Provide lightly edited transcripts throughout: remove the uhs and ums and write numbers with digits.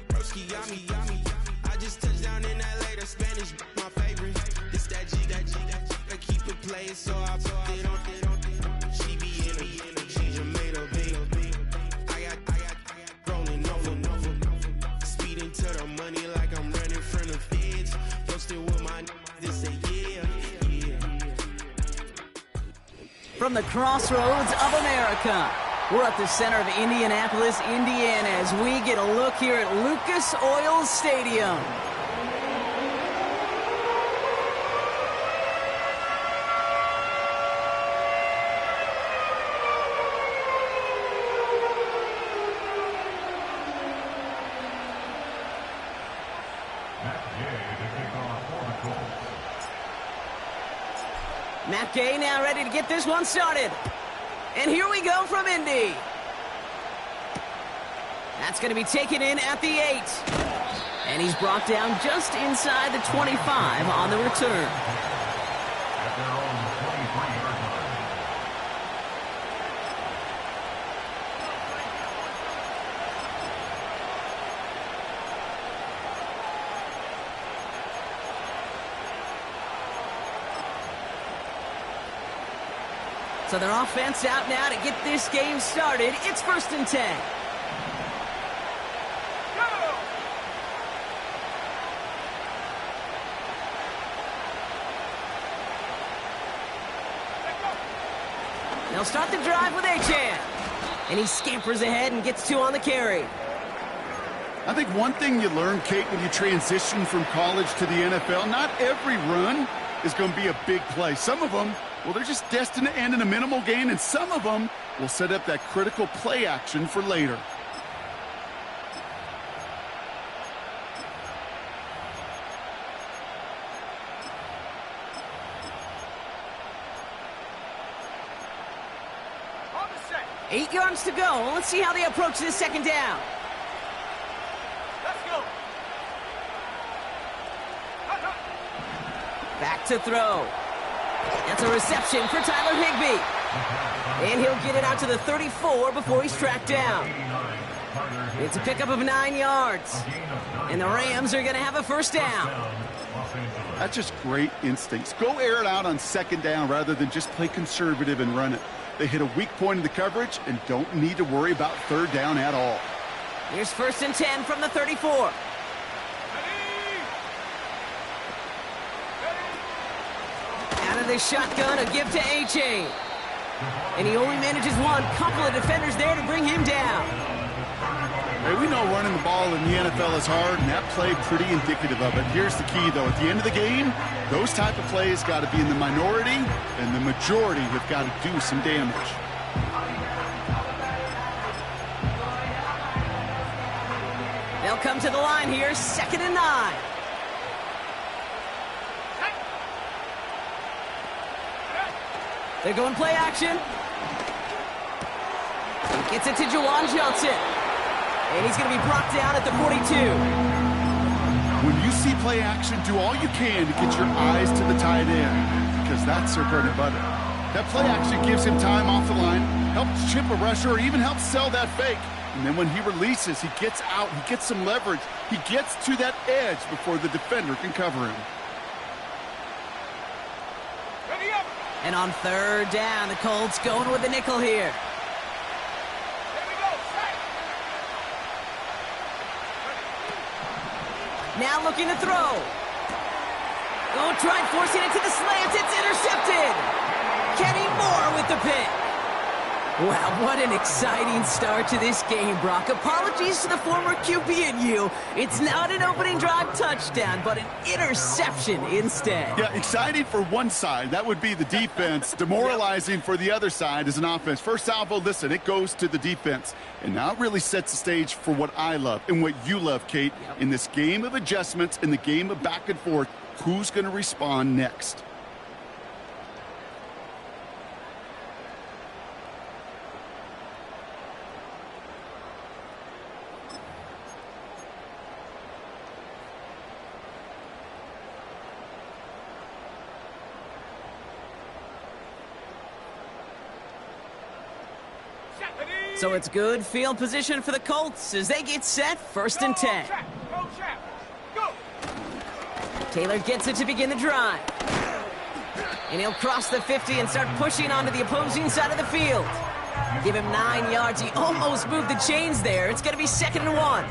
Broski got me. I just touched down in LA, the Spanish, my favorite. This that G, I keep it playing, so I put it on. She be in me, she just made a big. I got rolling over. Speeding to the money like I'm running from the feds. Posted with my this say yeah. From the crossroads of America, we're at the center of Indianapolis, Indiana, as we get a look here at Lucas Oil Stadium. Matt Gay now ready to get this one started. And here we go from Indy. That's going to be taken in at the 8. And he's brought down just inside the 25 on the return. So their offense out now to get this game started. It's 1st and 10. They'll start the drive with Achane. And he scampers ahead and gets 2 on the carry. I think one thing you learn, Kate, when you transition from college to the NFL, not every run is going to be a big play. Some of them, well, they're just destined to end in a minimal gain, and some of them will set up that critical play action for later. Eight yards to go. Let's see how they approach this second down. Let's go. Back to throw. That's a reception for Tyler Higbee. And he'll get it out to the 34 before he's tracked down. It's a pickup of 9 yards. And the Rams are going to have a first down. That's just great instincts. Go air it out on second down rather than just play conservative and run it. They hit a weak point in the coverage and don't need to worry about third down at all. Here's 1st and 10 from the 34. Out of the shotgun, a give to Achane. And he only manages one. Couple of defenders there to bring him down. Hey, we know running the ball in the NFL is hard, and that play pretty indicative of it. Here's the key, though. At the end of the game, those type of plays got to be in the minority, and the majority have got to do some damage. They'll come to the line here, 2nd and 9. They're going play action. He gets it to Juwan Johnson. And he's going to be brought down at the 42. When you see play action, do all you can to get your eyes to the tight end, because that's their bread and butter. That play action gives him time off the line, helps chip a rusher, or even helps sell that fake. And then when he releases, he gets out, he gets some leverage. He gets to that edge before the defender can cover him. Ready up. And on 3rd down, the Colts going with the nickel here. Here we go. Strike. Now looking to throw. Oh, tried forcing it to the slants. It's intercepted. Kenny Moore with the pick. Wow, what an exciting start to this game, Brock. Apologies to the former QB and you. It's not an opening drive touchdown, but an interception instead. Yeah, exciting for one side. That would be the defense. Demoralizing for the other side as an offense. First salvo, listen, it goes to the defense. And now it really sets the stage for what I love and what you love, Kate. In this game of adjustments, in the game of back and forth, who's going to respond next? So it's good field position for the Colts as they get set, 1st and 10. Go, Chap. Go. Taylor gets it to begin the drive. And he'll cross the 50 and start pushing onto the opposing side of the field. Give him 9 yards. He almost moved the chains there. It's going to be 2nd and 1.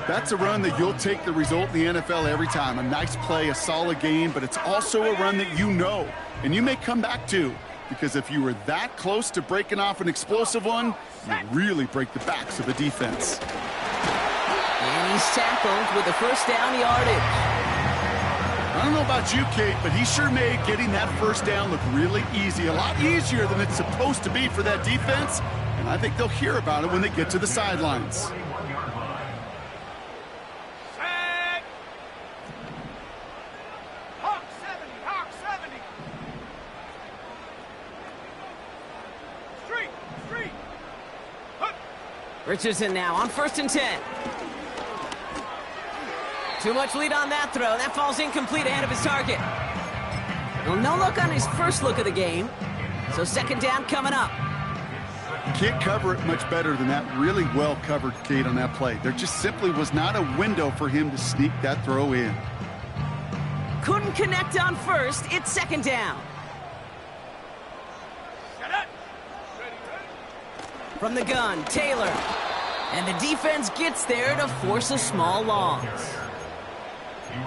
That's a run that you'll take the result in the NFL every time. A nice play, a solid game, but it's also a run that you know and you may come back to. Because if you were that close to breaking off an explosive one, you really break the backs of the defense. And he's tackled with the 1st down yardage. I don't know about you, Kate, but he sure made getting that 1st down look really easy. A lot easier than it's supposed to be for that defense. And I think they'll hear about it when they get to the sidelines. Set. Hawk 70. Hawk 70. Street. Hup. Richardson now on 1st and 10. Too much lead on that throw. That falls incomplete ahead of his target. Well, no look on his first look of the game. So 2nd down coming up. Can't cover it much better than that. Really well covered, Kate, on that play. There just simply was not a window for him to sneak that throw in. Couldn't connect on 1st. It's 2nd down. Set up. Ready. From the gun, Taylor. And the defense gets there to force a small loss.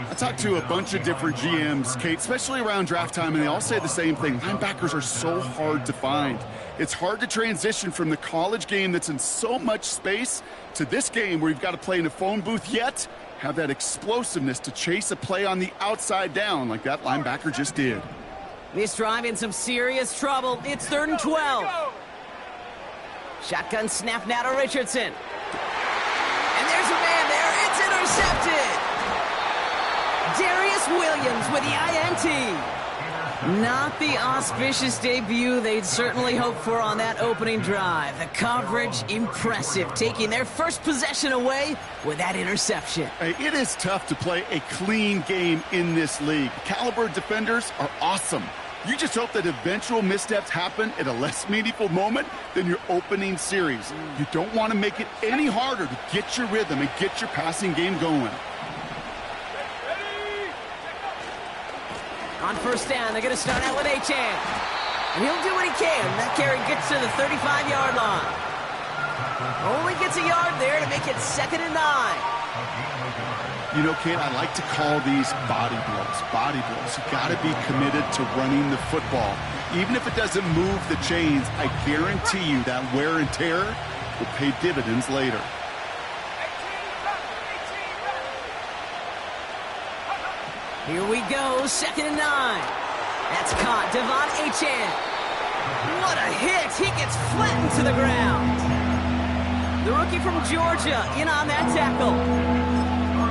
I talked to a bunch of different GMs, Kate, especially around draft time, and they all say the same thing. Linebackers are so hard to find. It's hard to transition from the college game that's in so much space to this game where you've got to play in a phone booth, yet have that explosiveness to chase a play on the outside down like that linebacker just did. This drive in some serious trouble. It's 3rd and 12. Shotgun snap now to Richardson. And there's a man there. It's intercepted. Darius Williams with the INT. Not the auspicious debut they'd certainly hoped for on that opening drive. The coverage, impressive, taking their first possession away with that interception. Hey, it is tough to play a clean game in this league. Caliber defenders are awesome. You just hope that eventual missteps happen at a less meaningful moment than your opening series. You don't want to make it any harder to get your rhythm and get your passing game going. On 1st down, they're going to start out with Achane. And he'll do what he can. That carry gets to the 35-yard line. Only gets a yard there to make it 2nd and 9. You know, Kate, I like to call these body blows. Body blows. You got to be committed to running the football. Even if it doesn't move the chains, I guarantee you that wear and tear will pay dividends later. Here we go, 2nd and 9. That's caught, Devon Achane. What a hit! He gets flattened to the ground. The rookie from Georgia in on that tackle.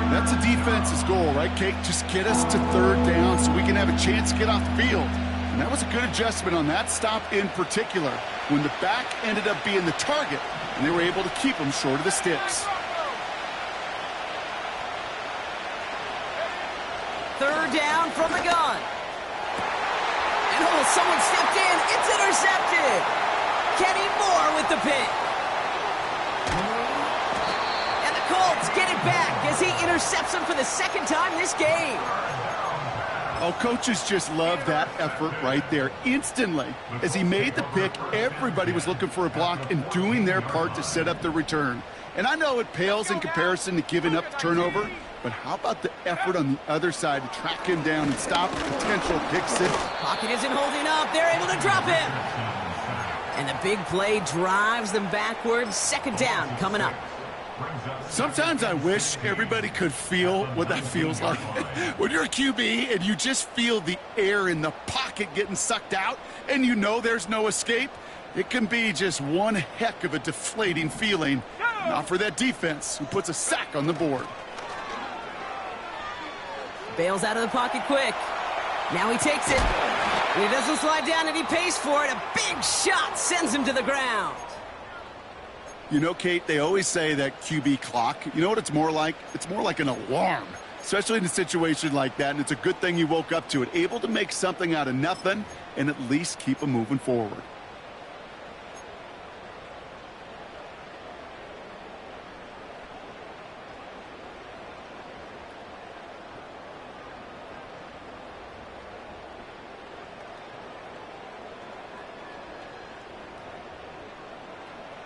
That's a defense's goal, right, Kate? Just get us to 3rd down so we can have a chance to get off the field. And that was a good adjustment on that stop in particular, when the back ended up being the target, and they were able to keep him short of the sticks. 3rd down from the gun. And oh, someone stepped in. It's intercepted. Kenny Moore with the pick. And the Colts get it back as he intercepts him for the 2nd time this game. Oh, coaches just love that effort right there. Instantly, as he made the pick, everybody was looking for a block and doing their part to set up the return. And I know it pales in comparison to giving up the turnover, but how about the effort on the other side to track him down and stop the potential pick six? Pocket isn't holding up. They're able to drop him. And the big play drives them backwards. 2nd down coming up. Sometimes I wish everybody could feel what that feels like. When you're a QB and you just feel the air in the pocket getting sucked out and you know there's no escape, it can be just one heck of a deflating feeling. Not for that defense who puts a sack on the board. Bails out of the pocket quick. Now he takes it. And he doesn't slide down and he pays for it. A big shot sends him to the ground. You know, Kate, they always say that QB clock, you know what it's more like? It's more like an alarm, especially in a situation like that. And it's a good thing you woke up to it, able to make something out of nothing and at least keep them moving forward.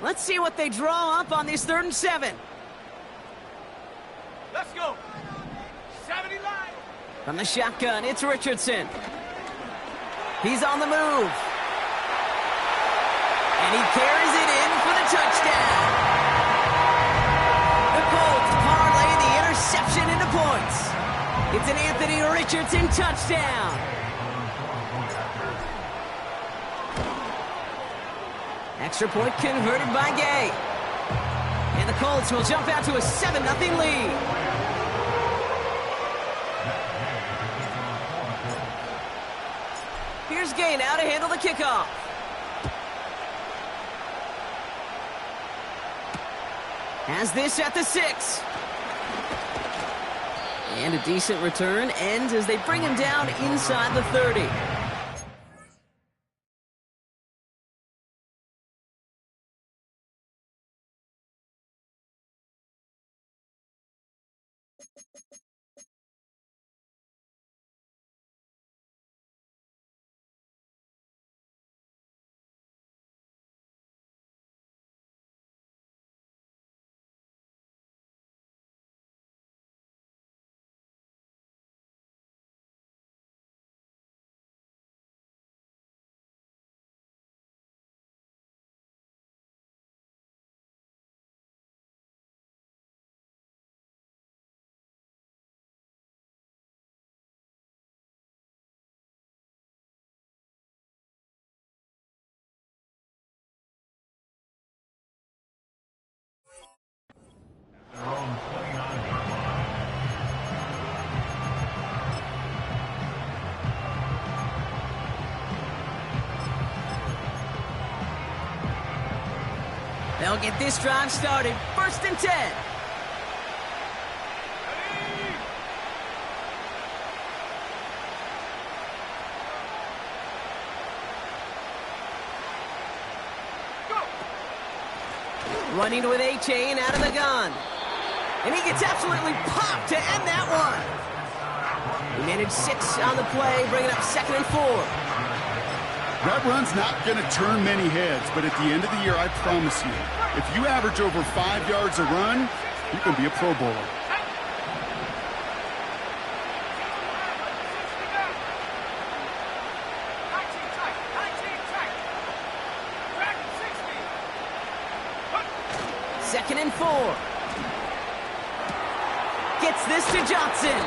Let's see what they draw up on this 3rd and 7. Let's go. 70 line. From the shotgun, it's Richardson. He's on the move. And he carries it in for the touchdown. The Colts parlay the interception into points. It's an Anthony Richardson touchdown. Extra point converted by Gay. And the Colts will jump out to a 7-0 lead. Here's Gay now to handle the kickoff. Has this at the 6. And a decent return ends as they bring him down inside the 30. They'll get this drive started. 1st and 10. Running with A-Chain out of the gun. And he gets absolutely popped to end that one. He managed 6 on the play, bringing up 2nd and 4. That run's not going to turn many heads, but at the end of the year, I promise you, if you average over 5 yards a run, you can be a Pro Bowler. Second and 4. Gets this to Johnson.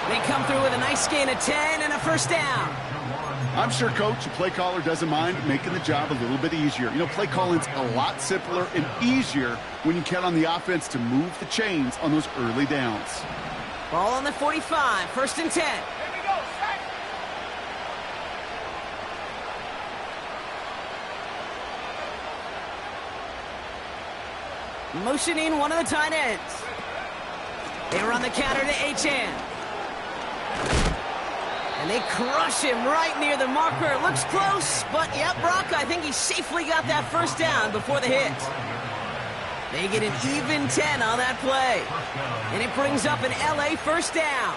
They come through with a nice gain of 10 and a 1st down. I'm sure, Coach, the play caller doesn't mind making the job a little bit easier. You know, play calling's a lot simpler and easier when you count on the offense to move the chains on those early downs. Ball on the 45, 1st and 10. Here we go, set. Motioning one of the tight ends. They run the counter to Achane. And they crush him right near the marker. Looks close, but yep, Brock, I think he safely got that 1st down before the hit. They get an even 10 on that play. And it brings up an LA 1st down.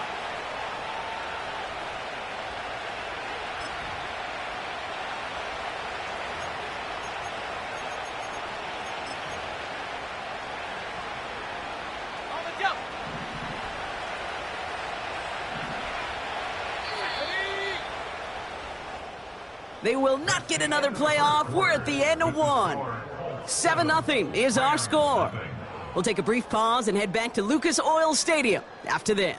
They will not get another play off. We're at the end of 1. 7-0 is our score. We'll take a brief pause and head back to Lucas Oil Stadium after that.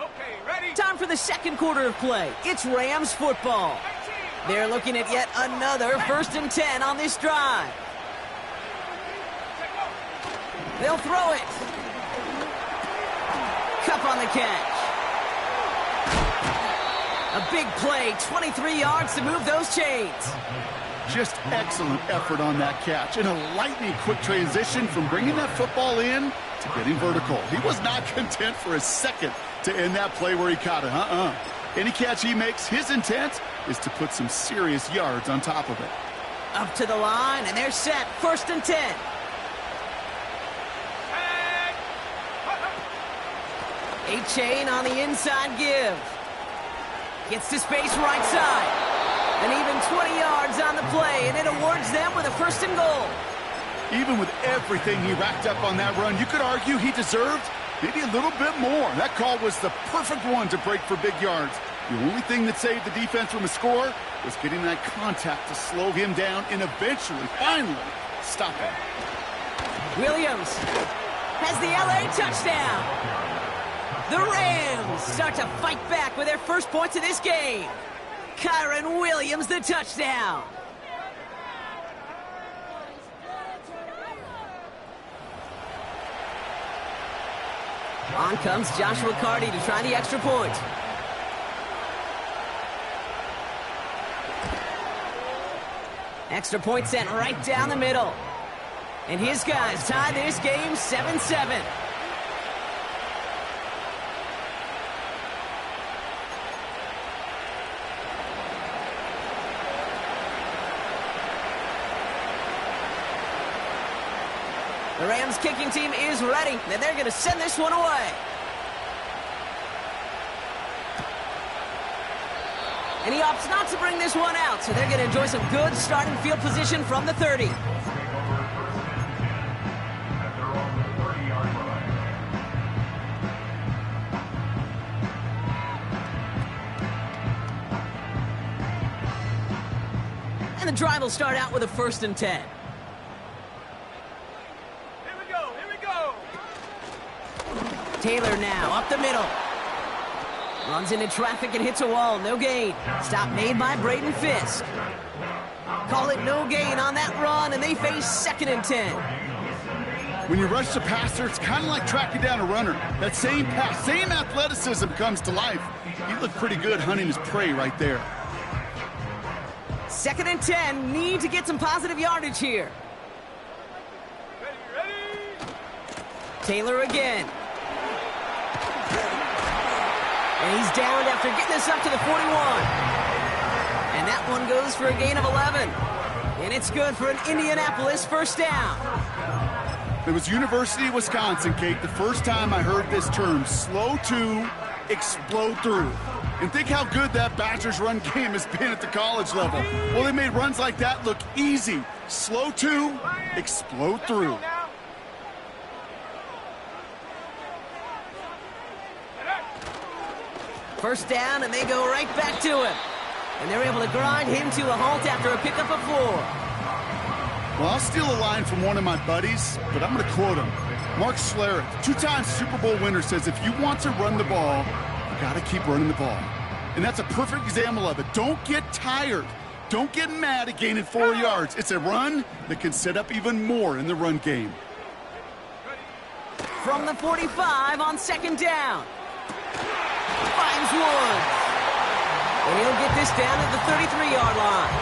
Okay, ready? Time for the 2nd quarter of play. It's Rams football. They're looking at yet another 1st and 10 on this drive. They'll throw it. Cup on the catch. A big play, 23 yards to move those chains. Just excellent effort on that catch. And a lightning quick transition from bringing that football in to getting vertical. He was not content for a second to end that play where he caught it. Any catch he makes, his intent is to put some serious yards on top of it. Up to the line, and they're set. 1st and 10. A chain on the inside give. Gets to space right side. An even 20 yards on the play, and it awards them with a 1st and goal. Even with everything he racked up on that run, you could argue he deserved maybe a little bit more. That call was the perfect one to break for big yards. The only thing that saved the defense from a score was getting that contact to slow him down and eventually, finally, stop him. Williams has the LA touchdown. The Rams start to fight back with their first points of this game. Kyren Williams, the touchdown. On comes Joshua Carty to try the extra point. Extra point sent right down the middle. And his guys tie this game 7-7. The Rams kicking team is ready, and they're going to send this one away. And he opts not to bring this one out, so they're going to enjoy some good starting field position from the 30. And the drive will start out with a 1st and 10. Taylor now, up the middle. Runs into traffic and hits a wall, no gain. Stop made by Braden Fisk. Call it no gain on that run, and they face 2nd and 10. When you rush the passer, it's kind of like tracking down a runner. That same pass, same athleticism comes to life. He looked pretty good hunting his prey right there. 2nd and 10, need to get some positive yardage here. Ready. Taylor again. And he's downed after getting this up to the 41. And that one goes for a gain of 11. And it's good for an Indianapolis 1st down. It was University of Wisconsin, Kate, the first time I heard this term, slow to explode through. And think how good that Badgers run game has been at the college level. Well, they made runs like that look easy. Slow to explode through. 1st down, and they go right back to him. And they're able to grind him to a halt after a pickup of 4. Well, I'll steal a line from one of my buddies, but I'm going to quote him. Mark Schlereth, 2-time Super Bowl winner, says if you want to run the ball, you got to keep running the ball. And that's a perfect example of it. Don't get tired. Don't get mad at gaining 4 yards. It's a run that can set up even more in the run game. From the 45 on 2nd down. Finds Woods. And he'll get this down at the 33-yard line.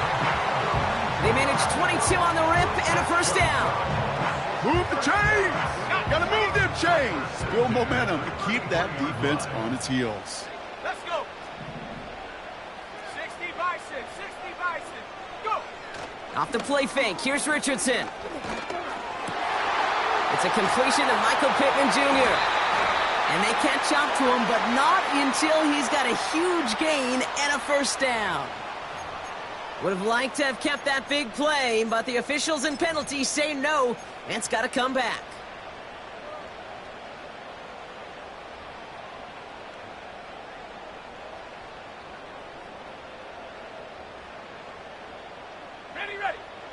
They manage 22 on the rip and a 1st down. Move the chains! Gotta move them chains! Build momentum and keep that defense on its heels. Let's go. 60 Bison, 60 Bison. Go. Off the play fake, here's Richardson. It's a completion to Michael Pittman Jr. And they catch up to him, but not until he's got a huge gain and a 1st down. Would have liked to have kept that big play, but the officials and penalties say no, and it's got to come back. Ready.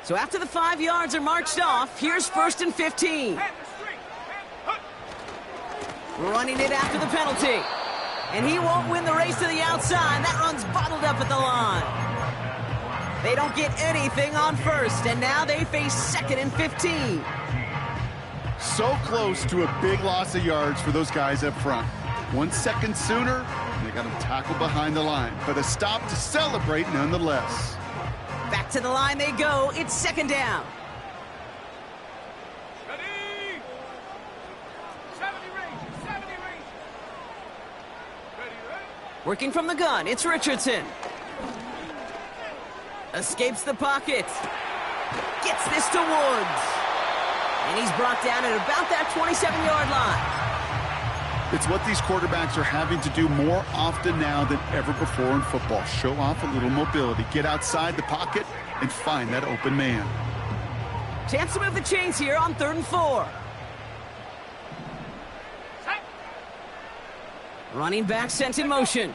So after the 5 yards are marched off, here's 1st and 15. Running it after the penalty. And he won't win the race to the outside. That run's bottled up at the line. They don't get anything on 1st, and now they face 2nd and 15. So close to a big loss of yards for those guys up front. 1 second sooner, and they got him tackled behind the line. But a stop to celebrate nonetheless. Back to the line they go. It's 2nd down. Ready. 70 range. Ready. Working from the gun, it's Richardson. Escapes the pocket. Gets this to Woods. And he's brought down at about that 27-yard line. It's what these quarterbacks are having to do more often now than ever before in football. Show off a little mobility, get outside the pocket, and find that open man. Chance to move the chains here on 3rd and 4. Running back sent in motion.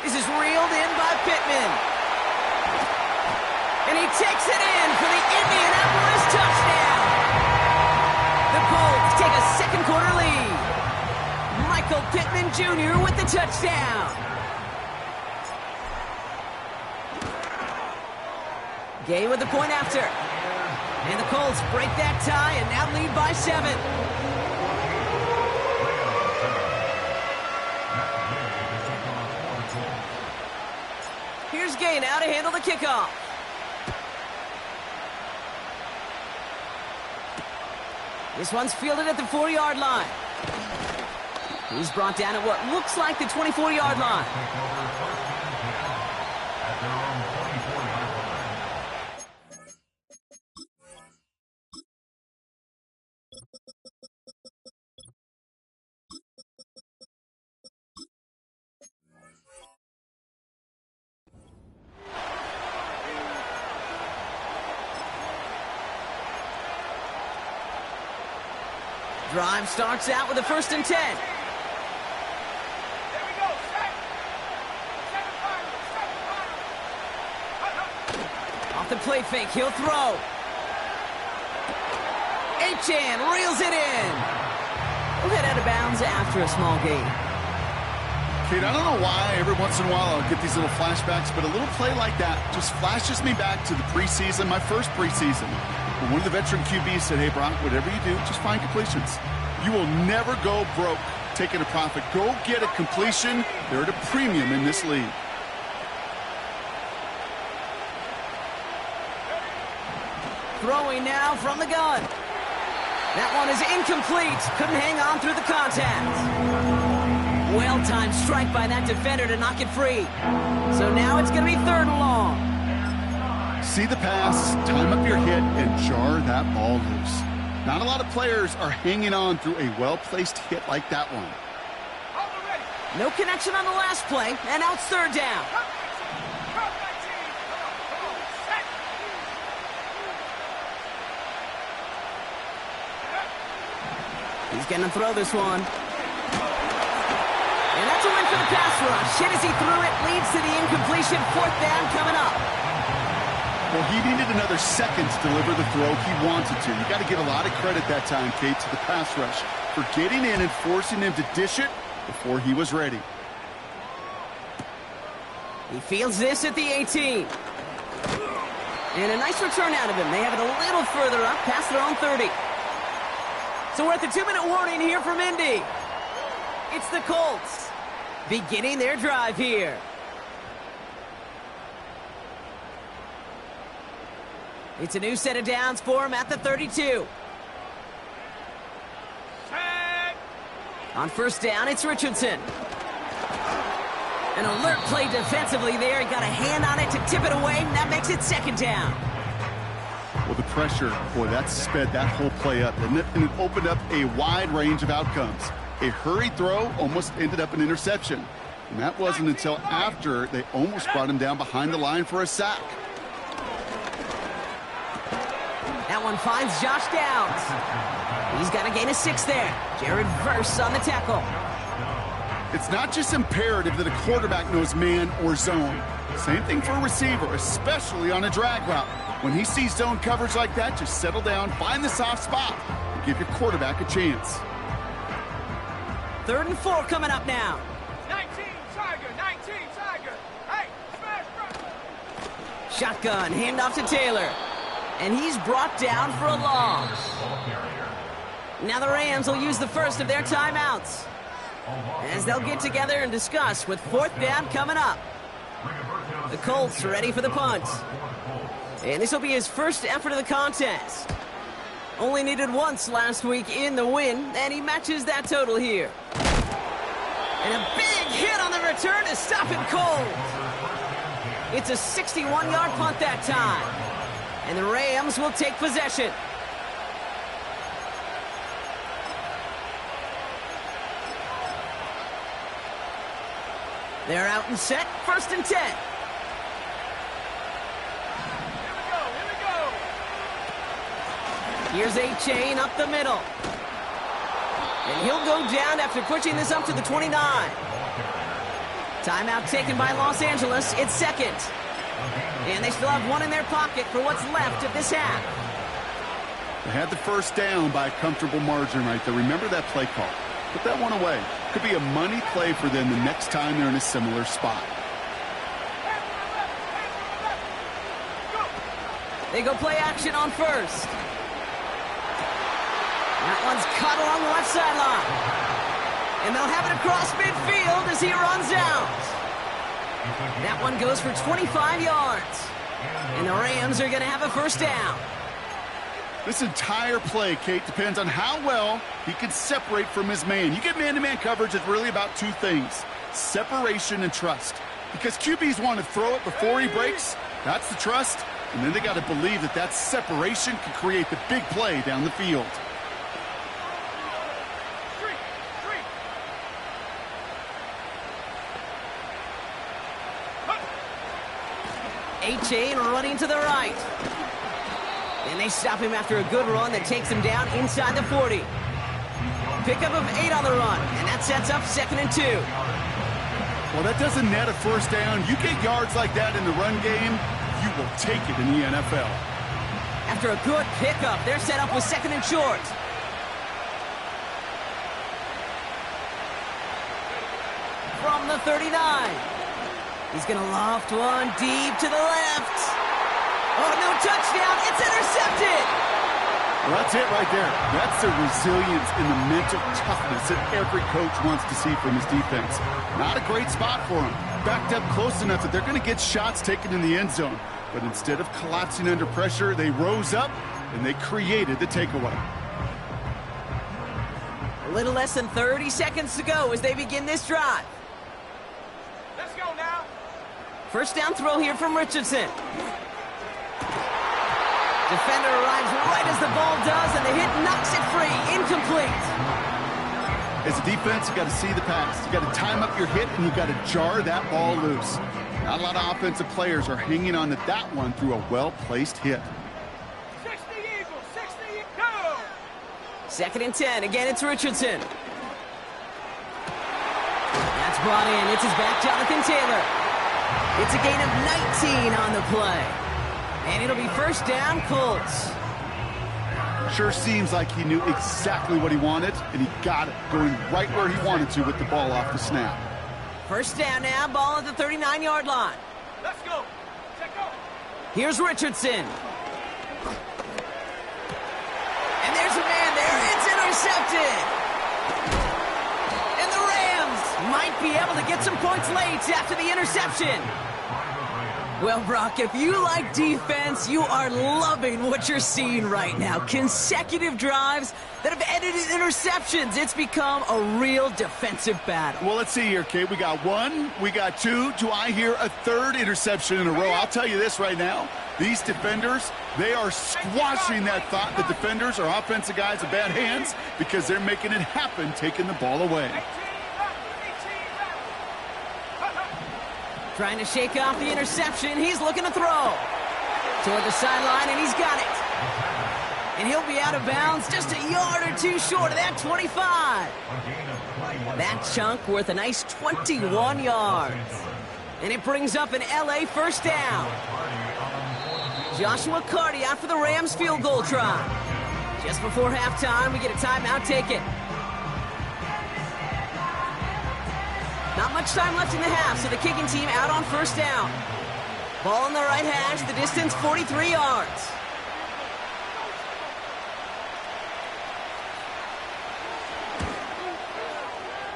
This is reeled in by Pittman. And he takes it in for the Indianapolis touchdown. The Colts take a second quarter lead. Michael Pittman Jr. with the touchdown. Gay with the point after. And the Colts break that tie and now lead by 7. Here's Gay now to handle the kickoff. This one's fielded at the 4-yard line. He's brought down at what looks like the 24-yard line. Drive starts out with a 1st and 10. There we go. Set. Off the play fake, he'll throw. Achane reels it in. We'll head out of bounds after a small gain. Kate, I don't know why every once in a while I'll get these little flashbacks, but a little play like that just flashes me back to the preseason, my first preseason. When one of the veteran QBs said, hey, Brock, whatever you do, just find completions. You will never go broke taking a profit. Go get a completion. They're at a premium in this league. Throwing now from the gun. That one is incomplete. Couldn't hang on through the contact. Well-timed strike by that defender to knock it free. So now it's going to be 3rd and long. See the pass, time up your hit, and jar that ball loose. Not a lot of players are hanging on through a well-placed hit like that one. No connection on the last play, and now it's 3rd down. He's going to throw this one. And that's a win for the pass rush. Hit as he threw it, leads to the incompletion. 4th down coming up. Well, he needed another second to deliver the throw he wanted to. You got to give a lot of credit that time, Kate, to the pass rush for getting in and forcing him to dish it before he was ready. He fields this at the 18. And a nice return out of him. They have it a little further up, past their own 30. So we're at the 2-minute warning here from Indy. It's the Colts beginning their drive here. It's a new set of downs for him at the 32. Set. On 1st down, it's Richardson. An alert play defensively there. He got a hand on it to tip it away, and that makes it 2nd down. Well, the pressure, boy, that sped that whole play up, didn't it? And it opened up a wide range of outcomes. A hurried throw almost ended up an interception. And that wasn't until after they almost brought him down behind the line for a sack. That one finds Josh Downs. He's got a gain of 6 there. Jared Verse on the tackle. It's not just imperative that a quarterback knows man or zone. Same thing for a receiver, especially on a drag route. When he sees zone coverage like that, just settle down, find the soft spot, and give your quarterback a chance. 3rd and 4 coming up now. 19 Tiger, 19 Tiger. Hey, smash, bro. Shotgun, handoff to Taylor. And he's brought down for a loss. Now the Rams will use the first of their timeouts, as they'll get together and discuss with 4th down coming up. The Colts are ready for the punt. And this will be his first effort of the contest. Only needed once last week in the win, and he matches that total here. And a big hit on the return to stop it cold. It's a 61-yard punt that time. And the Rams will take possession. They're out and set, 1st and 10. Here we go. Here's A-Chain up the middle. And he'll go down after pushing this up to the 29. Timeout taken by Los Angeles. It's 2nd. And they still have one in their pocket for what's left of this half. They had the 1st down by a comfortable margin right there. Remember that play call. Put that one away. Could be a money play for them the next time they're in a similar spot. They go play action on 1st. That one's cut along the left sideline. And they'll have it across midfield as he runs out. That one goes for 25 yards. And the Rams are going to have a 1st down. This entire play, Kate, depends on how well he can separate from his man. You get man-to-man coverage, it's really about 2 things: separation and trust. Because QBs want to throw it before he breaks. That's the trust. And then they got to believe that that separation can create the big play down the field. A-Chain running to the right. And they stop him after a good run that takes him down inside the 40. Pickup of 8 on the run, and that sets up 2nd and 2. Well, that doesn't net a 1st down. You get yards like that in the run game, you will take it in the NFL. After a good pickup, they're set up with 2nd and short. From the 39. He's going to loft one deep to the left. Oh, no touchdown. It's intercepted. Well, that's it right there. That's the resilience and the mental toughness that every coach wants to see from his defense. Not a great spot for him. Backed up close enough that they're going to get shots taken in the end zone. But instead of collapsing under pressure, they rose up and they created the takeaway. A little less than 30 seconds to go as they begin this drive. Let's go now. 1st down throw here from Richardson. Defender arrives right as the ball does, and the hit knocks it free. Incomplete. As a defense, you got to see the pass. You got to time up your hit, and you got to jar that ball loose. Not a lot of offensive players are hanging on to that one through a well-placed hit. 60 Eagles, 60, go! 2nd and 10. Again, it's Richardson. That's brought in. It's his back, Jonathan Taylor. It's a gain of 19 on the play. And it'll be 1st down, Colts. Sure seems like he knew exactly what he wanted, and he got it, going right where he wanted to with the ball off the snap. 1st down now, ball at the 39-yard line. Let's go. Check go. Here's Richardson. And there's a man there. It's intercepted. And the Rams might be able to get some points late after the interception. Well, Brock, if you like defense, you are loving what you're seeing right now. Consecutive drives that have ended in interceptions. It's become a real defensive battle. Well, let's see here, Kate. We got 1, we got 2. Do I hear a 3rd interception in a row? I'll tell you this right now. These defenders, they are squashing that thought the defenders are offensive guys with bad hands because they're making it happen, taking the ball away. Trying to shake off the interception. He's looking to throw. Toward the sideline, and he's got it. And he'll be out of bounds just a yard or 2 short of that 25. That chunk worth a nice 21 yards. And it brings up an LA 1st down. Joshua Carty out for the Rams field goal try. Just before halftime, we get a timeout taken. Not much time left in the half, so the kicking team out on 1st down. Ball on the right hash, the distance 43 yards.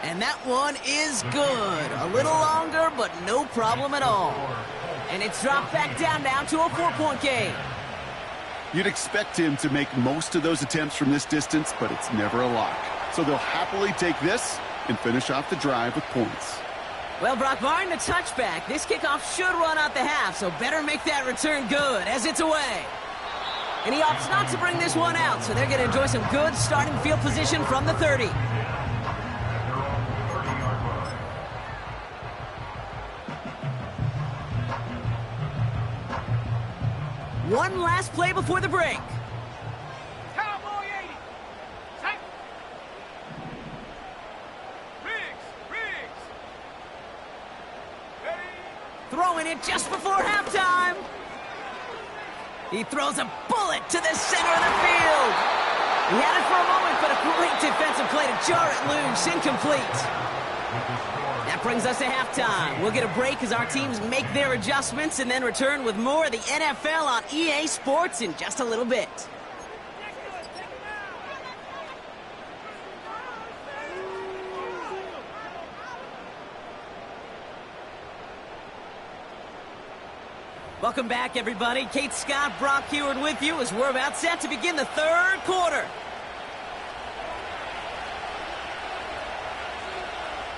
And that one is good. A little longer, but no problem at all. And it's dropped back down now to a 4-point game. You'd expect him to make most of those attempts from this distance, but it's never a lock. So they'll happily take this and finish off the drive with points. Well, Brock, barring the touchback, this kickoff should run out the half, so better make that return good as it's away. And he opts not to bring this one out, so they're going to enjoy some good starting field position from the 30. last play before the break. Cowboy 80. Set. Riggs. Ready. Throwing it just before halftime. He throws a bullet to the center of the field. He had it for a moment, but a great defensive play to jar it loose. Incomplete. That brings us to halftime. We'll get a break as our teams make their adjustments and then return with more of the NFL on EA Sports in just a little bit. Welcome back, everybody. Kate Scott, Brock Heward with you as we're about set to begin the third quarter.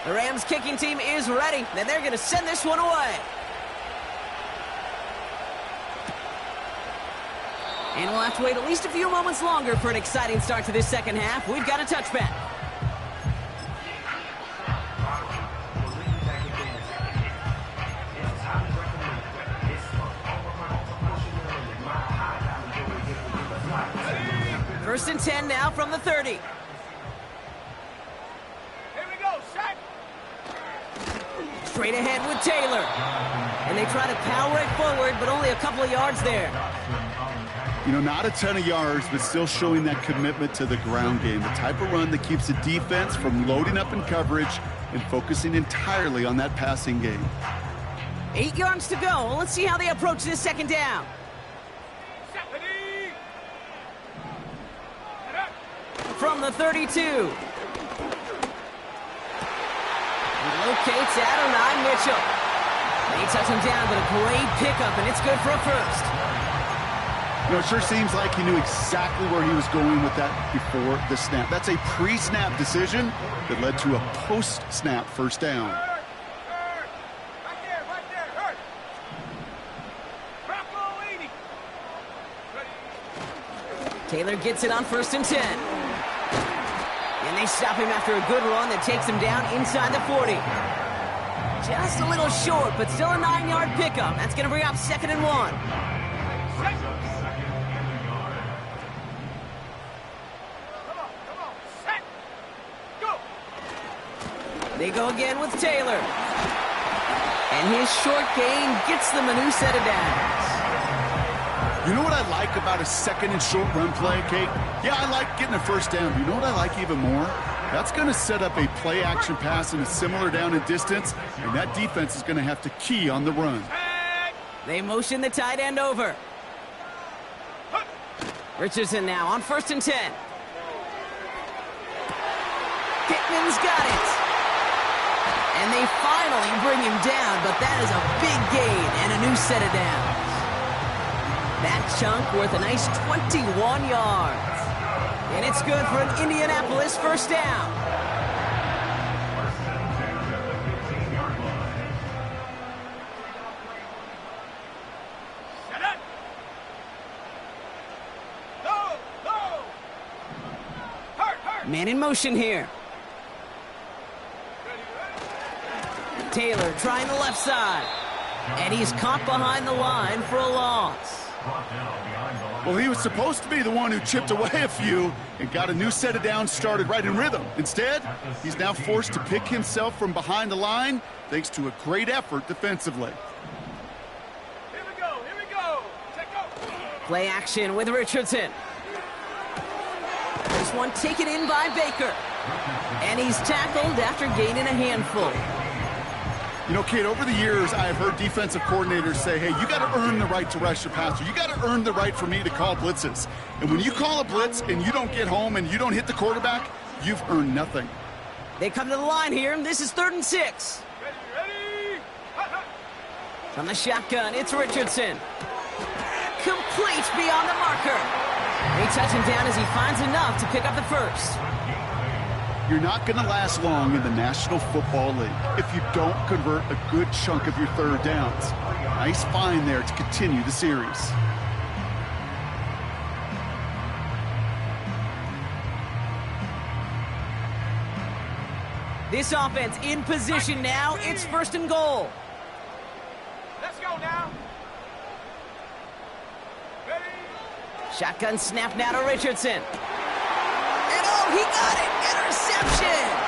The Rams kicking team is ready, and they're going to send this one away. And we'll have to wait at least a few moments longer for an exciting start to this second half. We've got a touchback. First and 10 now from the 30. Here we go. Set. Straight ahead with Taylor. And they try to power it forward, but only a couple of yards there. You know, not a ton of yards, but still showing that commitment to the ground game. The type of run that keeps the defense from loading up in coverage and focusing entirely on that passing game. 8 yards to go. Let's see how they approach this second down. From the 32. He locates Adonai Mitchell. They touch him down, but a great pickup, and it's good for a first. You know, it sure seems like he knew exactly where he was going with that before the snap. That's a pre-snap decision that led to a post-snap first down. Right there. Hurt. Bronco 80. Ready. Taylor gets it on first and 10. And they stop him after a good run that takes him down inside the 40. Just a little short, but still a 9-yard pickup. That's going to bring up second and 1. Set. Come on. Set. Go. They go again with Taylor. And his short gain gets them a new set of downs. You know what I like about a second and short run play, Kate? Yeah, I like getting a first down. You know what I like even more? That's going to set up a play action pass in a similar down and distance, and that defense is going to have to key on the run. They motion the tight end over. Richardson now on first and 10. Pittman's got it. And they finally bring him down, but that is a big gain and a new set of downs. That chunk worth a nice 21 yards. And it's good for an Indianapolis first down. Set up. Go. Hurt. Man in motion here. Ready. Taylor trying the left side. And he's caught behind the line for a loss. Well, he was supposed to be the one who chipped away a few and got a new set of downs started right in rhythm. Instead, he's now forced to pick himself from behind the line thanks to a great effort defensively. Here we go. Check go. Play action with Richardson. This one taken in by Baker. And he's tackled after gaining a handful. You know, Kate, over the years, I've heard defensive coordinators say, hey, you got to earn the right to rush the passer. You got to earn the right for me to call blitzes. And when you call a blitz and you don't get home and you don't hit the quarterback, you've earned nothing. They come to the line here, and this is 3rd and 6. Ready. From the shotgun, it's Richardson. Complete beyond the marker. They touch him down as he finds enough to pick up the first. You're not going to last long in the National Football League if you don't convert a good chunk of your third downs. Nice find there to continue the series. This offense in position now. It's 1st and goal. Let's go now. Ready. Shotgun snap now to Richardson. And oh, he got it! Interception!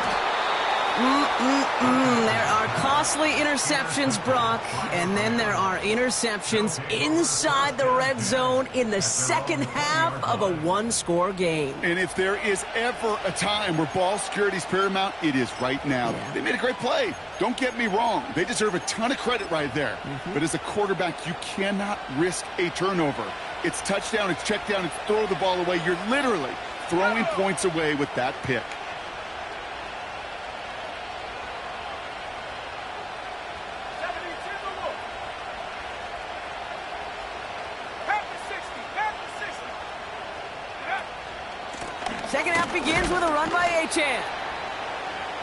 There are costly interceptions, Brock, and then there are interceptions inside the red zone in the second half of a one-score game. And if there is ever a time where ball security is paramount, it is right now. Yeah. They made a great play. Don't get me wrong. They deserve a ton of credit right there. But as a quarterback, you cannot risk a turnover. It's touchdown, it's check down, it's throw the ball away. You're literally throwing points away with that pick. Second half begins with a run by Achane.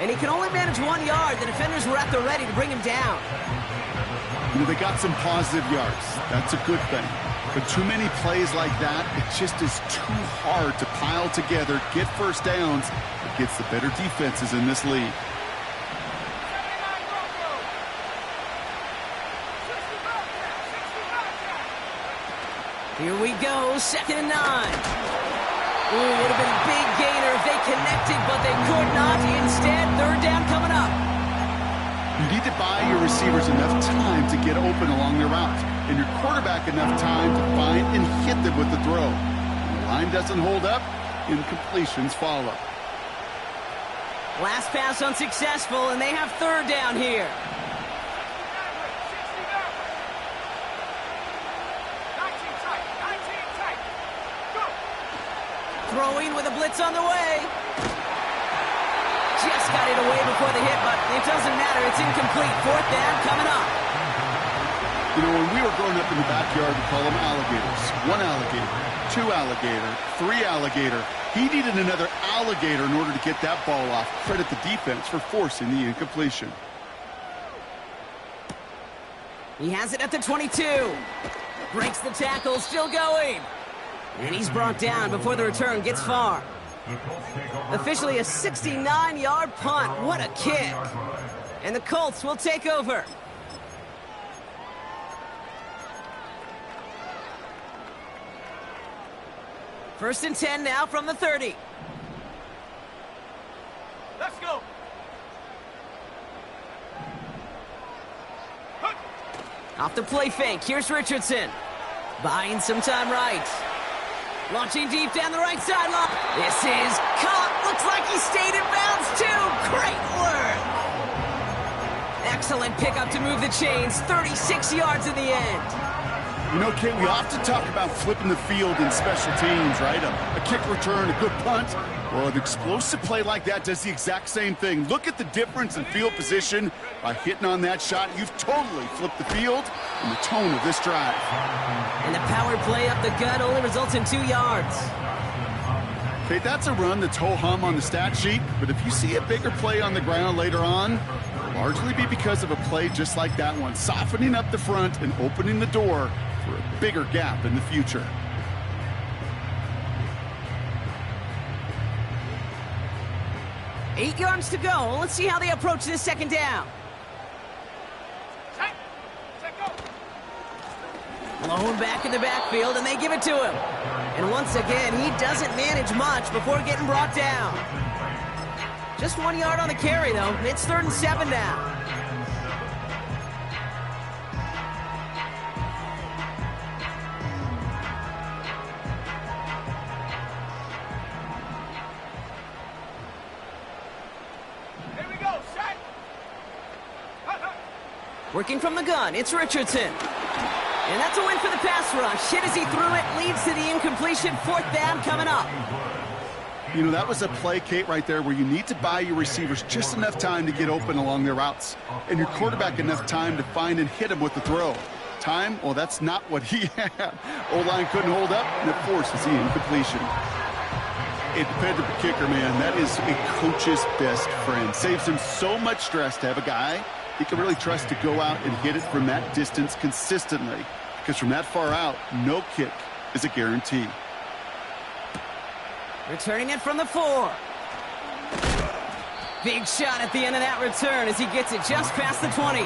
And he can only manage 1 yard. The defenders were at the ready to bring him down. You know, they got some positive yards. That's a good thing. But too many plays like that, it just is too hard to pile together, get first downs against the better defenses in this league. Here we go, 2nd and 9. Ooh, would have been a big gainer if they connected, but they could not. Instead, 3rd down coming up. You need to buy your receivers enough time to get open along their route, and your quarterback enough time to find and hit them with the throw. When the line doesn't hold up, incompletions follow. Last pass unsuccessful, and they have 3rd down here. Throwing with a blitz on the way. Just got it away before the hit, but it doesn't matter. It's incomplete. 4th down coming up. You know, when we were growing up in the backyard, we call them alligators. 1 alligator, 2 alligator, 3 alligator. He needed another alligator in order to get that ball off. Credit the defense for forcing the incompletion. He has it at the 22. Breaks the tackle, still going. And he's brought down before the return gets far. Officially a 69-yard punt. What a kick. And the Colts will take over. First and 10 now from the 30. Let's go. Off the play fake. Here's Richardson. Buying some time right. Launching deep down the right sideline. This is caught. Looks like he stayed in bounds, too. Great work. Excellent pickup to move the chains. 36 yards in the end. You know, Kate, we often talk about flipping the field in special teams, right? A kick return, a good punt. Well, an explosive play like that does the exact same thing. Look at the difference in field position. By hitting on that shot, you've totally flipped the field and the tone of this drive. And the power play up the gut only results in 2 yards. Okay, that's a run that's ho-hum on the stat sheet, but if you see a bigger play on the ground later on, it'll largely be because of a play just like that one, softening up the front and opening the door for a bigger gap in the future. Eight yards to go. Let's see how they approach this 2nd down. Blown back in the backfield, and they give it to him. And once again, he doesn't manage much before getting brought down. Just 1 yard on the carry, though. It's 3rd and 7 now. Here we go, set. Working from the gun, it's Richardson. And that's a win for the pass rush. Hit as he threw it, leads to the incompletion. 4th down coming up. You know, that was a play, Kate, right there where you need to buy your receivers just enough time to get open along their routes. And your quarterback enough time to find and hit him with the throw. Time? Well, that's not what he had. O-line couldn't hold up, and it forces the incompletion. A dependable kicker, man, that is a coach's best friend. Saves him so much stress to have a guy he can really trust to go out and hit it from that distance consistently. Because from that far out, no kick is a guarantee. Returning it from the 4. Big shot at the end of that return as he gets it just past the 20.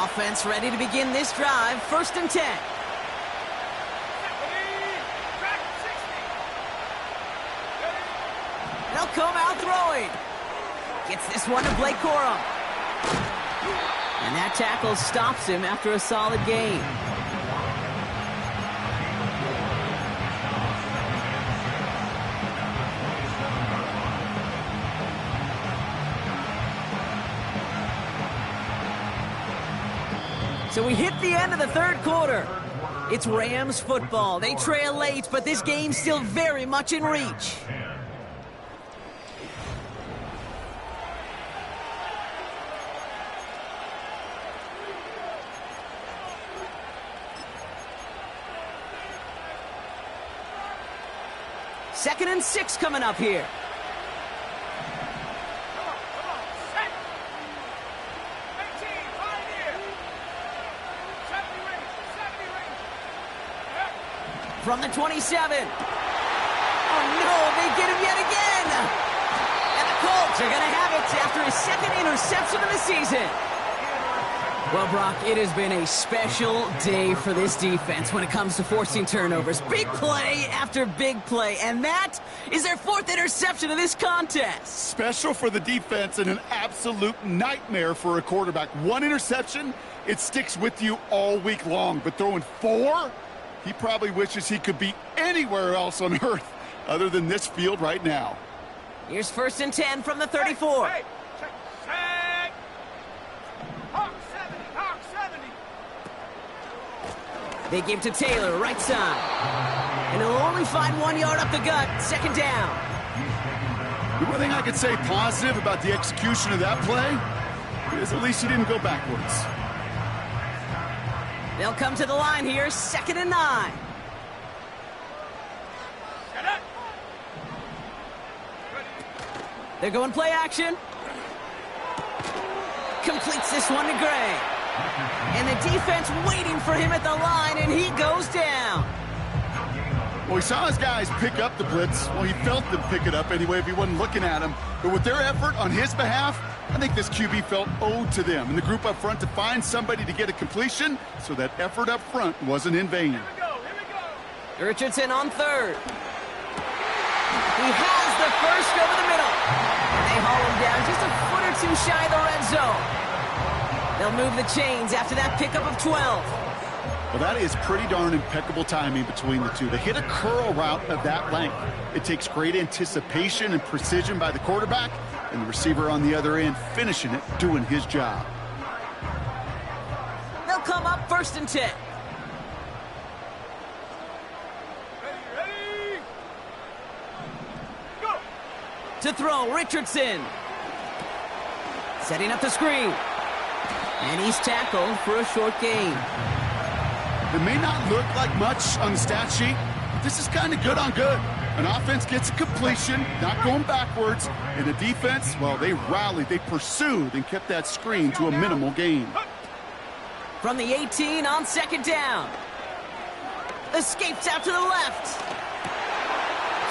Offense ready to begin this drive. 1st and 10. They'll come out throwing. Gets this one to Blake Corum. And that tackle stops him after a solid gain. So we hit the end of the 3rd quarter. It's Rams football. They trail late, but this game's still very much in reach. Second and 6 coming up here. From the 27. Oh, no, they get him yet again. And the Colts are going to have it after his 2nd interception of the season. Well, Brock, it has been a special day for this defense when it comes to forcing turnovers. Big play after big play, and that is their 4th interception of this contest. Special for the defense and an absolute nightmare for a quarterback. 1 interception, it sticks with you all week long, but throwing 4? He probably wishes he could be anywhere else on earth other than this field right now. Here's 1st and 10 from the 34. Hey, check. Hawk 70. They give to Taylor, right side. And he'll only find 1 yard up the gut, 2nd down. The one thing I could say positive about the execution of that play is at least he didn't go backwards. They'll come to the line here, 2nd and 9. They're going play action. Completes this one to Gray. And the defense waiting for him at the line, and he goes down. Well, he saw his guys pick up the blitz. Well, he felt them pick it up anyway if he wasn't looking at him. But with their effort on his behalf, I think this QB felt owed to them and the group up front to find somebody to get a completion, so that effort up front wasn't in vain. Here we go. Richardson on 3rd. He has the 1st over the middle. And they haul him down just a foot or 2 shy of the red zone. They'll move the chains after that pickup of 12. Well, that is pretty darn impeccable timing between the two. To hit a curl route of that length, it takes great anticipation and precision by the quarterback, and the receiver on the other end finishing it, doing his job. They'll come up 1st and 10. Ready. Go. To throw, Richardson. Setting up the screen. And he's tackled for a short gain. It may not look like much on the stat sheet, but this is kind of good on good. An offense gets a completion, not going backwards, and the defense, well, they rallied, they pursued, and kept that screen to a minimal gain. From the 18 on 2nd down. Escapes out to the left.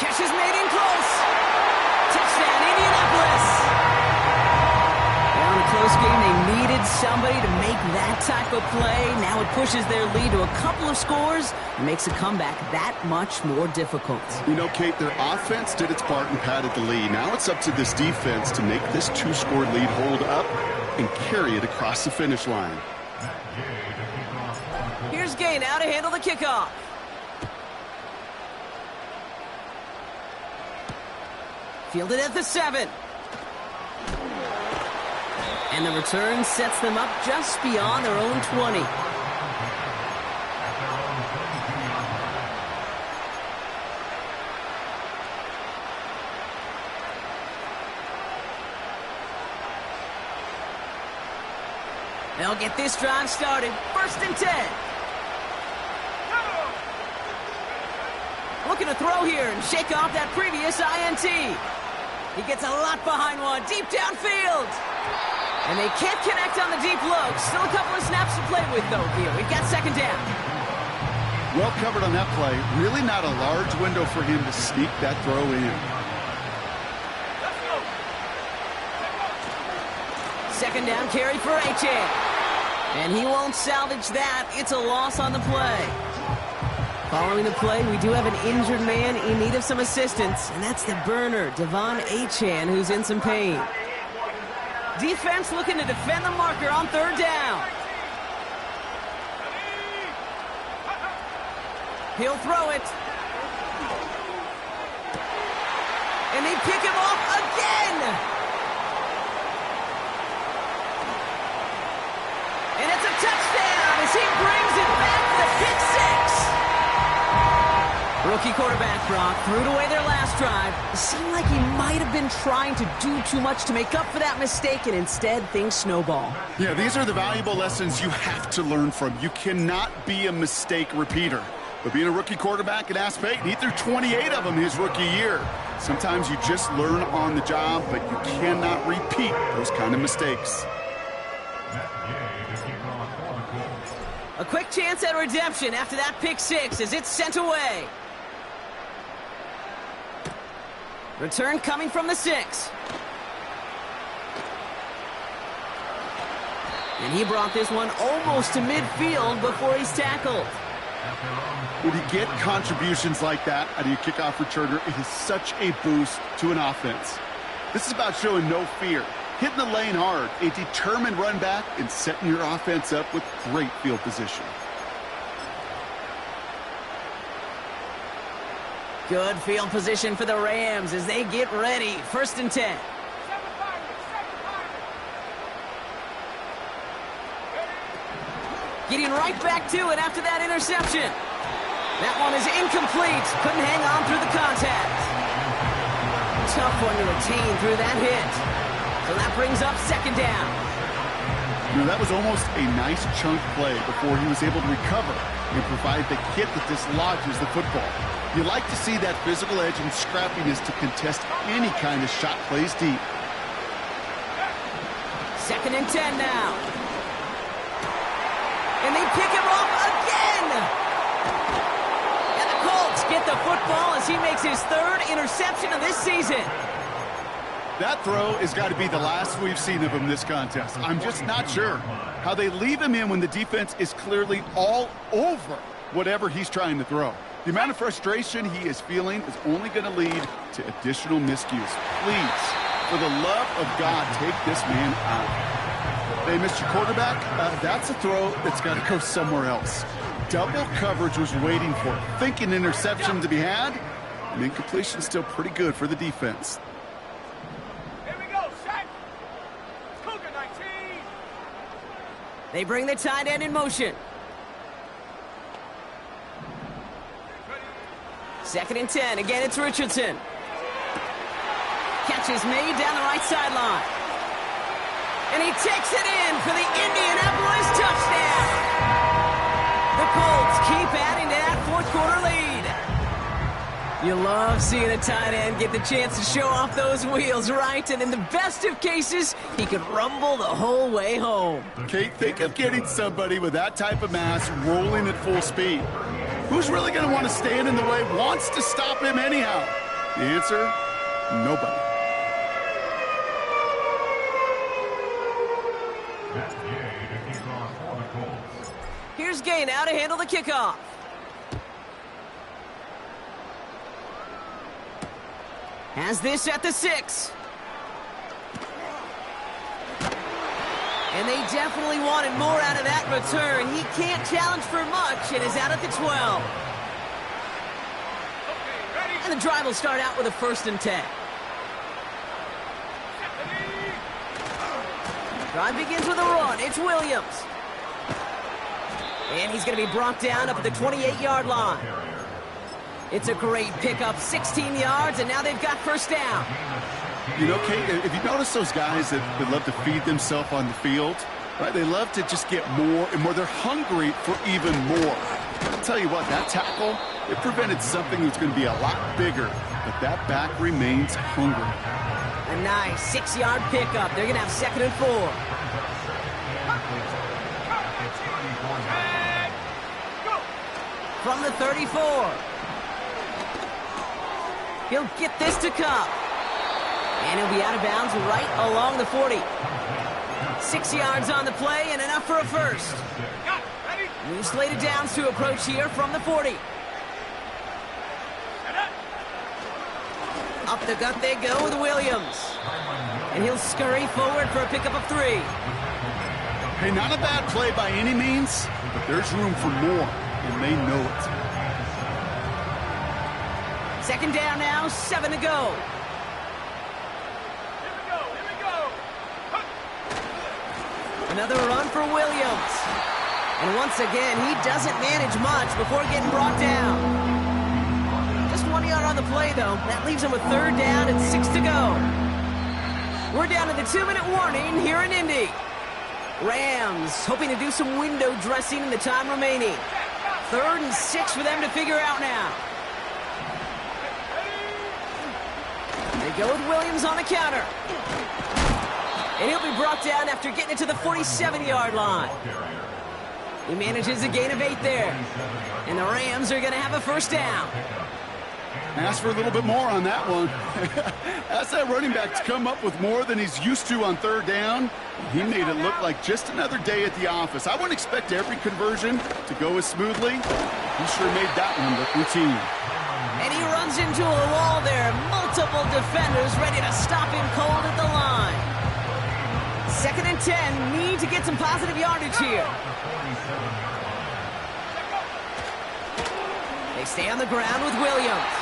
Catch is made in close. Touchdown, Indianapolis. In a close game, they needed somebody to make that type of play. Now it pushes their lead to a couple of scores and makes a comeback that much more difficult. You know, Kate, their offense did its part and padded the lead. Now it's up to this defense to make this 2-score lead hold up and carry it across the finish line. Here's Gay now to handle the kickoff. Fielded at the 7. And the return sets them up just beyond their own 20. They'll get this drive started. 1st and 10. Looking to throw here and shake off that previous INT. He gets a lot behind one, deep downfield. And they can't connect on the deep low. Still a couple of snaps to play with, though, here. We've got 2nd down. Well covered on that play. Really not a large window for him to sneak that throw in. Let's go. 2nd down carry for Achane. And he won't salvage that. It's a loss on the play. Following the play, we do have an injured man in need of some assistance, and that's the burner, Devon Achane, who's in some pain. Defense looking to defend the marker on third down. He'll throw it. And they pick him off again. And it's a touchdown as he brings it back for the pick six. Rookie quarterback Brock threw it away their last drive. It seemed like he might have been trying to do too much to make up for that mistake, and instead things snowball. Yeah, these are the valuable lessons you have to learn from. You cannot be a mistake repeater. But being a rookie quarterback at Ask Peyton, he threw 28 of them his rookie year. Sometimes you just learn on the job, but you cannot repeat those kind of mistakes. A quick chance at redemption after that pick six as it's sent away. Return coming from the 6. And he brought this one almost to midfield before he's tackled. When you get contributions like that out of your kickoff returner, it is such a boost to an offense. This is about showing no fear, hitting the lane hard, a determined run back, and setting your offense up with great field position. Good field position for the Rams as they get ready. 1st and 10. Getting right back to it after that interception. That one is incomplete. Couldn't hang on through the contact. Tough one to retain through that hit. So that brings up 2nd down. You know, that was almost a nice chunk play before he was able to recover and provide the hit that dislodges the football. You like to see that physical edge and scrappiness to contest any kind of shot plays deep. 2nd and 10 now. And they pick him off again. And the Colts get the football as he makes his 3rd interception of this season. That throw has got to be the last we've seen of him this contest. I'm just not sure how they leave him in when the defense is clearly all over whatever he's trying to throw. The amount of frustration he is feeling is only going to lead to additional miscues. Please, for the love of God, take this man out. Hey, Mr. Quarterback, that's a throw that's got to go somewhere else. Double coverage was waiting for it. Thinking interception to be had, and incompletion still pretty good for the defense. Here we go, set. Cougar 19. They bring the tight end in motion. 2nd and 10. Again, it's Richardson. Catch is made down the right sideline. And he takes it in for the Indianapolis touchdown. The Colts keep adding to that 4th quarter lead. You love seeing a tight end get the chance to show off those wheels, right? And in the best of cases, he could rumble the whole way home. Okay, think of getting somebody with that type of mass rolling at full speed. Who's really going to want to stand in the way, wants to stop him anyhow? The answer, nobody. Here's Gay now to handle the kickoff. Has this at the 6. And they definitely wanted more out of that return. He can't challenge for much and is out at the 12. And the drive will start out with a 1st and 10. Drive begins with a run. It's Williams. And he's going to be brought down up at the 28-yard line. It's a great pickup, 16 yards, and now they've got 1st down. You know, Kate, if you notice those guys that love to feed themselves on the field, right? They love to just get more and more. They're hungry for even more. I'll tell you what, that tackle, it prevented something that's going to be a lot bigger, but that back remains hungry. A nice 6-yard pickup. They're going to have 2nd and 4. From the 34. He'll get this to Cup. And he'll be out of bounds right along the 40. 6 yards on the play and enough for a first. Got it. Ready? New slated downs to approach here from the 40. Set up. Up the gut they go with Williams. And he'll scurry forward for a pickup of 3. Hey, not a bad play by any means, but there's room for more, and they know it. Second down now, 7 to go. Here we go. Here we go. Huh. Another run for Williams. And once again, he doesn't manage much before getting brought down. Just 1 yard on the play, though. That leaves him with third down and 6 to go. We're down to the 2-minute warning here in Indy. Rams hoping to do some window dressing in the time remaining. 3rd and 6 for them to figure out now. They go with Williams on the counter. And he'll be brought down after getting it to the 47-yard line. He manages a gain of 8 there. And the Rams are going to have a first down. Ask for a little bit more on that one. Ask that running back to come up with more than he's used to on third down. He made it look like just another day at the office. I wouldn't expect every conversion to go as smoothly. He sure made that one look routine. And he runs into a wall there. Multiple defenders ready to stop him cold at the line. 2nd and 10. Need to get some positive yardage here. They stay on the ground with Williams.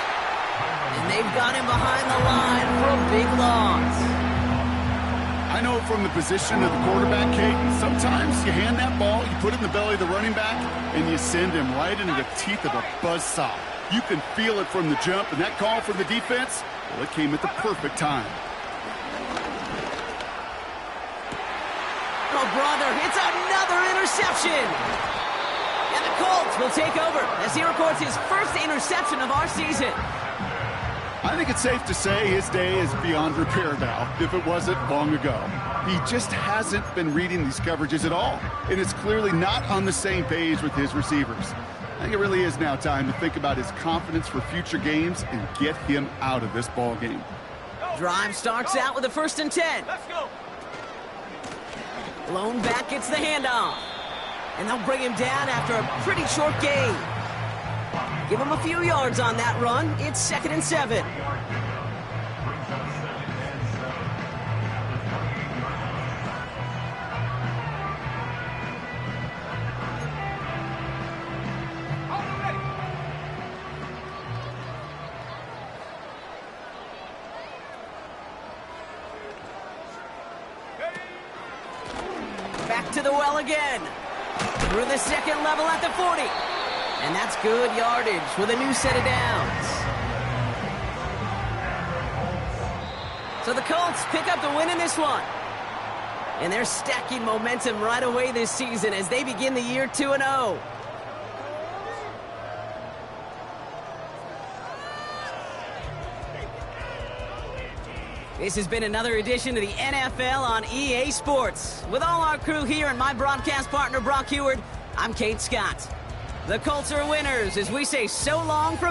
And they've got him behind the line for a big loss. I know from the position of the quarterback, Kate, sometimes you hand that ball, you put it in the belly of the running back, and you send him right into the teeth of a buzzsaw. You can feel it from the jump, and that call from the defense, well, it came at the perfect time. Oh, brother, it's another interception. And the Colts will take over as he records his first interception of our season. I think it's safe to say his day is beyond repair now, if it wasn't long ago. He just hasn't been reading these coverages at all, and it's clearly not on the same page with his receivers. I think it really is now time to think about his confidence for future games and get him out of this ball game. Drive starts out with a 1st and 10. Let's go. Lone back gets the handoff. And they'll bring him down after a pretty short gain. Give him a few yards on that run. It's 2nd and 7. Hold it ready. Back to the well again. Through the 2nd level at the 40. And that's good yardage with a new set of downs. So the Colts pick up the win in this one. And they're stacking momentum right away this season as they begin the year 2-0. This has been another edition of the NFL on EA Sports. With all our crew here and my broadcast partner, Brock Heward, I'm Kate Scott. The Colts are winners as we say so long from